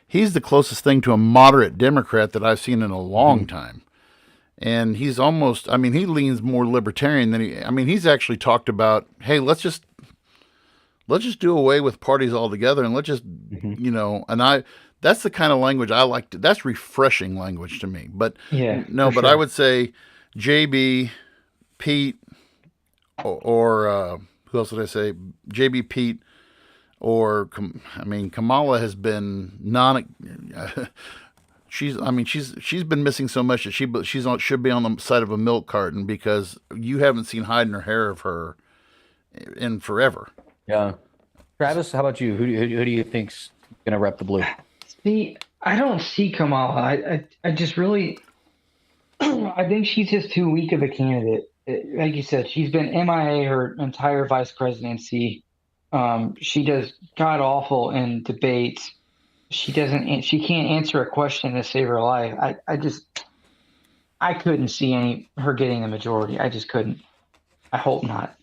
he's the closest thing to a moderate Democrat that I've seen in a long time. And he's almost, he leans more libertarian than he's actually talked about, hey, let's just do away with parties altogether, and let's just, that's the kind of language I like. That's refreshing language to me. But sure. I would say JB, Pete, or who else would I say? JB, Pete, or Kamala has been she's been missing so much that should be on the side of a milk carton, because you haven't seen hide nor hair of her in forever. Yeah. Travis, how about you? Who do you think's gonna rep the blue? See, I don't see Kamala. I just really, I think she's just too weak of a candidate. Like you said, she's been MIA her entire vice presidency. She does god awful in debates. She can't answer a question to save her life. I couldn't see her getting the majority. I just couldn't. I hope not.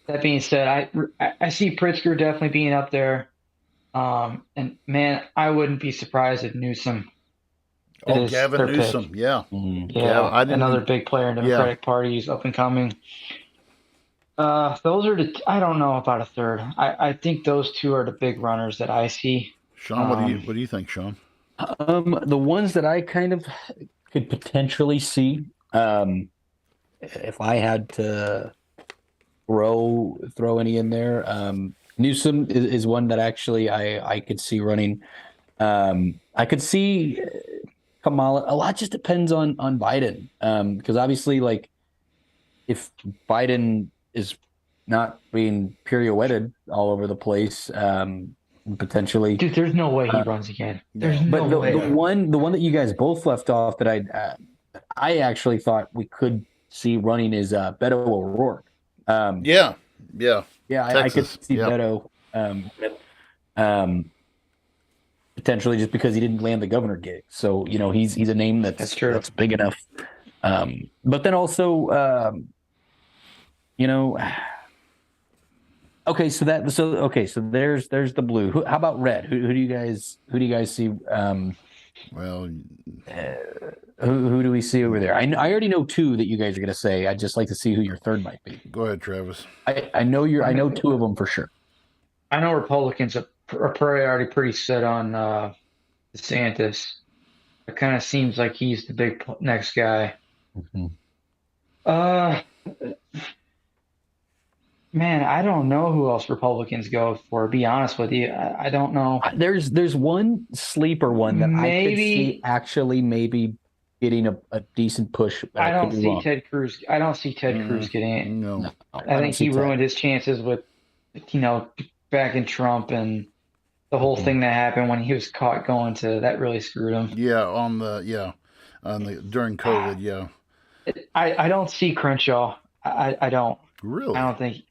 That being said, I see Pritzker definitely being up there. And man, I wouldn't be surprised if Newsom. Gavin Newsom, pick. yeah. Yeah, another big player in the Democratic Party. He's up and coming. Those are I don't know about a third. I think those two are the big runners that I see. Sean, what do you think, Sean? The ones that I kind of could potentially see, if I had to throw any in there, Newsom is one that actually I could see running. I could see Kamala. A lot just depends on Biden, because obviously, like, if Biden is not being pirouetted all over the place, potentially. Dude, there's no way he runs again. There's no way. The one that you guys both left off that I actually thought we could see running is Beto O'Rourke. Yeah. I could see Beto potentially, just because he didn't land the governor gig. So he's a name that's big enough. But then also, okay, so there's the blue. How about red? Who do you guys see? Well, who do we see over there? I already know two that you guys are going to say. I'd just like to see who your third might be. Go ahead, Travis. I know two of them for sure. I know Republicans are already pretty set on DeSantis. It kind of seems like he's the big next guy. Man, I don't know who else Republicans go for. To be honest with you, I don't know. There's one sleeper one that I could see actually maybe getting a decent push. I don't see Ted Cruz. I don't see Ted Cruz getting it. No. I think he ruined his chances with, back in Trump and the whole thing that happened when he was caught going to that really screwed him. Yeah, during COVID. Yeah. I don't see Crenshaw. I don't. Really? I don't think.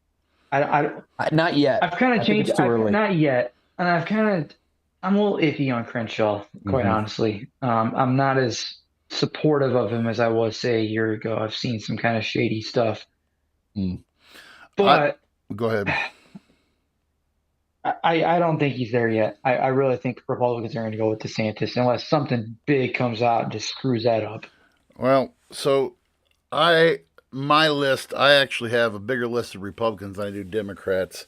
Not yet. I've kind of changed. It's too early. Not yet, and I'm a little iffy on Crenshaw, quite honestly. I'm not as supportive of him as I was, say, a year ago. I've seen some kind of shady stuff. But go ahead. I don't think he's there yet. I really think Republicans are going to go with DeSantis unless something big comes out and just screws that up. Well, so my list, I actually have a bigger list of Republicans than I do Democrats.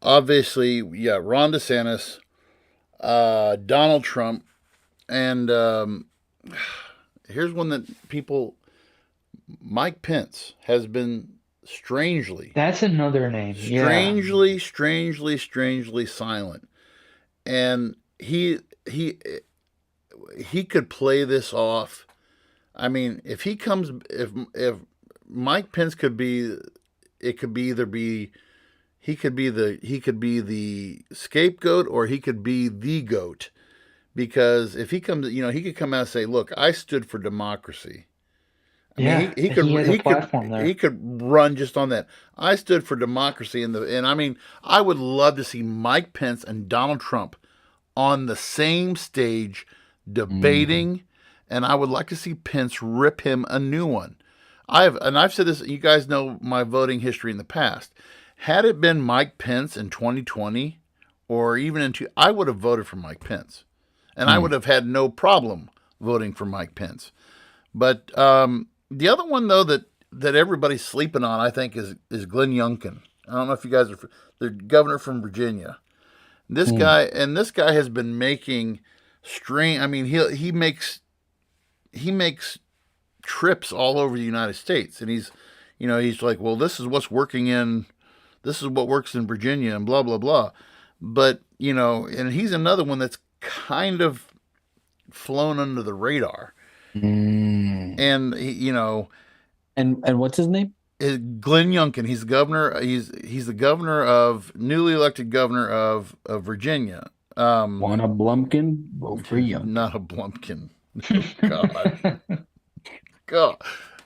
Obviously, Ron DeSantis, Donald Trump, and here's one that Mike Pence has been strangely. That's another name. Strangely silent. And he could play this off. I mean, if Mike Pence he could be the scapegoat, or he could be the goat, because if he comes, he could come out and say, "Look, I stood for democracy." He could run just on that. I stood for democracy, I would love to see Mike Pence and Donald Trump on the same stage debating and I would like to see Pence rip him a new one. I've said this. You guys know my voting history in the past. Had it been Mike Pence in 2020, or even I would have voted for Mike Pence, and I would have had no problem voting for Mike Pence. But the other one though that everybody's sleeping on, I think, is Glenn Youngkin. I don't know if you guys are the governor from Virginia. This guy has been making I mean, he makes trips all over the United States, and he's like, well, this is what works in Virginia, and blah blah blah. But and he's another one that's kind of flown under the radar. And and what's his name? Glenn Youngkin. He's the governor. He's the newly elected governor of Virginia. Want a Blumpkin? Vote for Youngkin. Not a Blumpkin. God. God.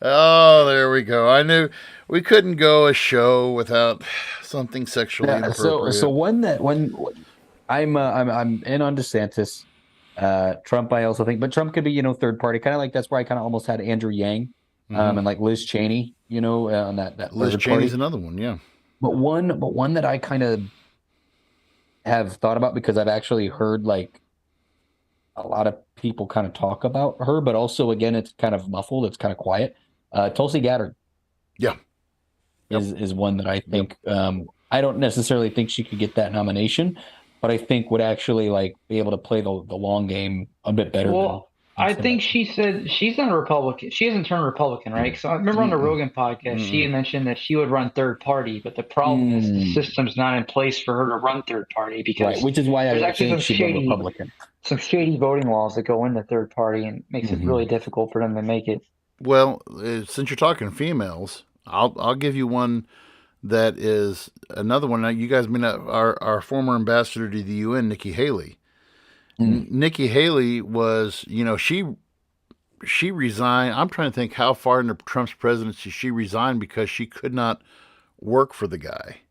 Oh, there we go. I knew we couldn't go a show without something sexually inappropriate. So one I'm in on DeSantis. Trump, I also think, but Trump could be, third party, kind of like that's where I kind of almost had Andrew Yang, and like Liz Cheney, on that Liz Cheney's another one, yeah. But one that I kind of have thought about, because I've actually heard like a lot of people kind of talk about her, but also again it's kind of muffled, it's kind of quiet. Tulsi Gabbard, yeah, is one that I think I don't necessarily think she could get that nomination, but I think would actually like be able to play the long game a bit better. Well, I think she said she's not a Republican. She hasn't turned Republican, right? So I remember on the Rogan podcast, she had mentioned that she would run third party, but the problem is the system's not in place for her to run third party, because which is why I think she's a Republican. Some shady voting laws that go into third party and makes it really difficult for them to make it. Well, since you're talking females, I'll give you one that is another one. Now, you guys may not, our former ambassador to the UN, Nikki Haley. Nikki Haley was, she resigned. I'm trying to think how far into Trump's presidency she resigned because she could not work for the guy.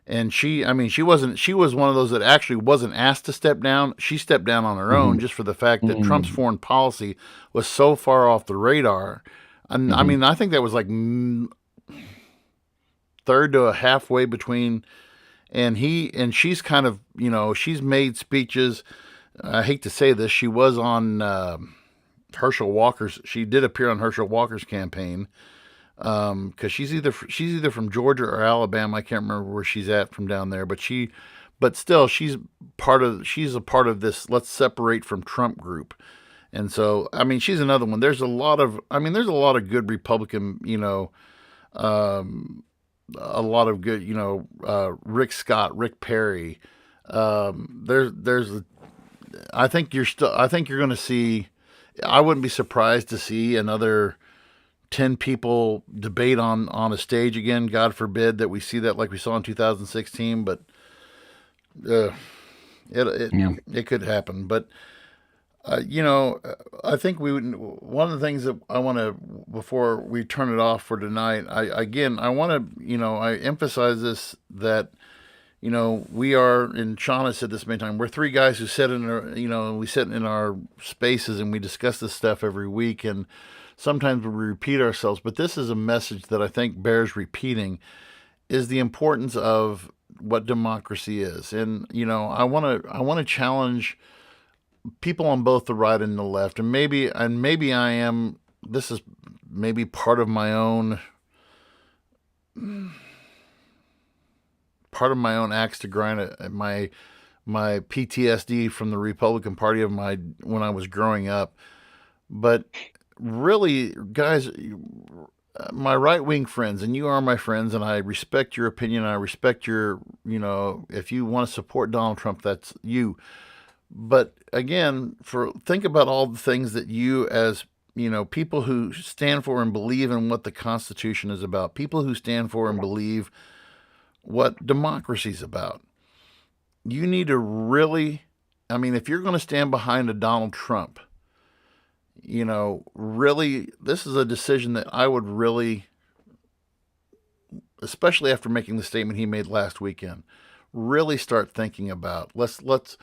And she was one of those that actually wasn't asked to step down. She stepped down on her own just for the fact that Trump's foreign policy was so far off the radar. And I mean, I think that was like third to a halfway between, and she's kind of, she's made speeches. I hate to say this, she was on Herschel Walker's. She did appear on Herschel Walker's campaign because she's either from Georgia or Alabama. I can't remember where she's at from down there, but still she's a part of this let's separate from Trump group. And so, I mean, she's another one. There's a lot of good Republican, a lot of good, Rick Scott, Rick Perry. I think you're going to see, I wouldn't be surprised to see another 10 people debate on a stage again. God forbid that we see that like we saw in 2016, but it could happen. But I think one of the things that I want to, before we turn it off for tonight, I want to, I emphasize this, that, we are, and Sean has said this many times, we're three guys who sit in our, we sit in our spaces and we discuss this stuff every week, and sometimes we repeat ourselves, but this is a message that I think bears repeating, is the importance of what democracy is. And, I want to challenge people on both the right and the left, and maybe this is maybe part of my own axe to grind, my PTSD from the Republican Party when I was growing up. But really, guys, my right-wing friends, and you are my friends, and I respect your opinion, I respect your, if you want to support Donald Trump, that's you. But again, think about all the things that you, as people who stand for and believe in what the Constitution is about, people who stand for and believe what democracy is about. You need to really, if you're going to stand behind a Donald Trump, really, this is a decision that I would really, especially after making the statement he made last weekend, really start thinking about. Let's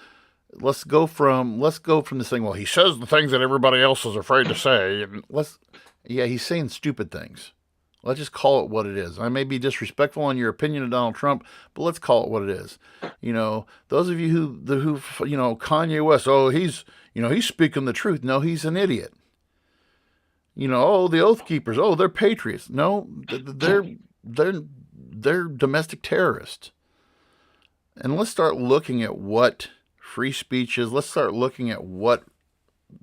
let's go from this thing. Well, he says the things that everybody else is afraid to say, and he's saying stupid things. Let's just call it what it is. I may be disrespectful on your opinion of Donald Trump, but let's call it what it is. Those of you who Kanye West, he's speaking the truth. No, he's an idiot. The Oath Keepers, they're patriots. No, they're domestic terrorists. And let's start looking at what free speech is. Let's start looking at what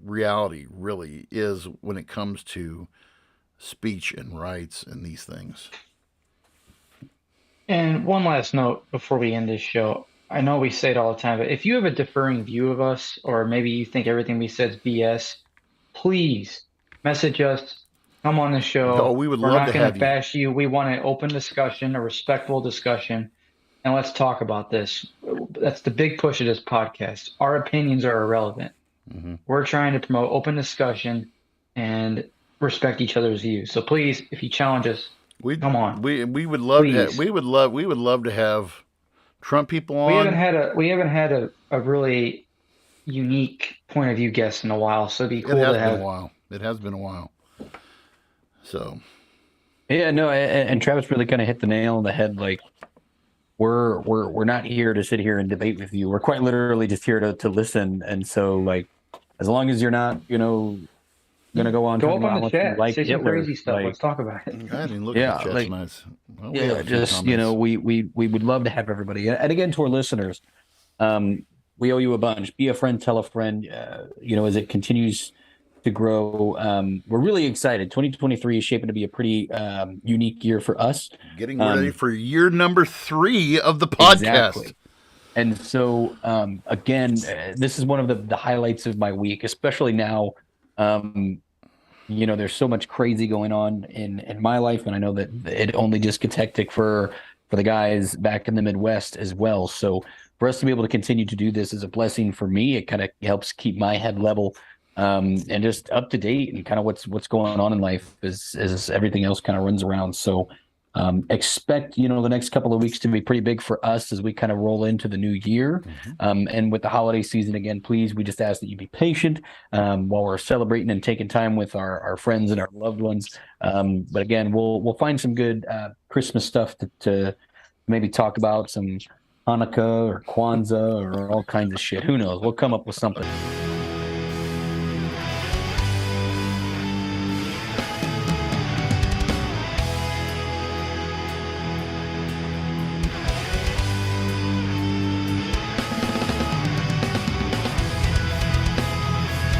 reality really is when it comes to speech and rights and these things. And one last note before we end this show. I know we say it all the time, but if you have a differing view of us, or maybe you think everything we said is BS, please message us, come on the show. We would love to have you. We're not going to bash you. We want an open discussion, a respectful discussion, and let's talk about this. That's the big push of this podcast. Our opinions are irrelevant. Mm-hmm. We're trying to promote open discussion and respect each other's views. So please, if you challenge us, come on. We would love we would love to have Trump people on. We haven't had a really unique point of view guest in a while, so it'd be cool to have. It has been a while. So yeah, no, and Travis really kind of hit the nail on the head. Like we're not here to sit here and debate with you. We're quite literally just here to listen. And so, like, as long as you're not, gonna go up on the chat, say some crazy stuff. Let's talk about it. I didn't look at the chat tonight. We would love to have everybody. And again, to our listeners, we owe you a bunch. Be a friend, tell a friend. As it continues to grow, we're really excited. 2023 is shaping to be a pretty unique year for us. Getting ready for year number 3 of the podcast. Exactly. And so, again, this is one of the highlights of my week, especially now. There's so much crazy going on in my life, and I know that it only just gets hectic for the guys back in the Midwest as well. So for us to be able to continue to do this is a blessing for me. It kind of helps keep my head level and just up to date, and kind of what's going on in life as everything else kind of runs around. So expect the next couple of weeks to be pretty big for us as we kind of roll into the new year. Mm-hmm. And with the holiday season again, please, we just ask that you be patient while we're celebrating and taking time with our friends and our loved ones. But again, we'll find some good Christmas stuff to maybe talk about, some Hanukkah or Kwanzaa or all kinds of shit. Who knows? We'll come up with something.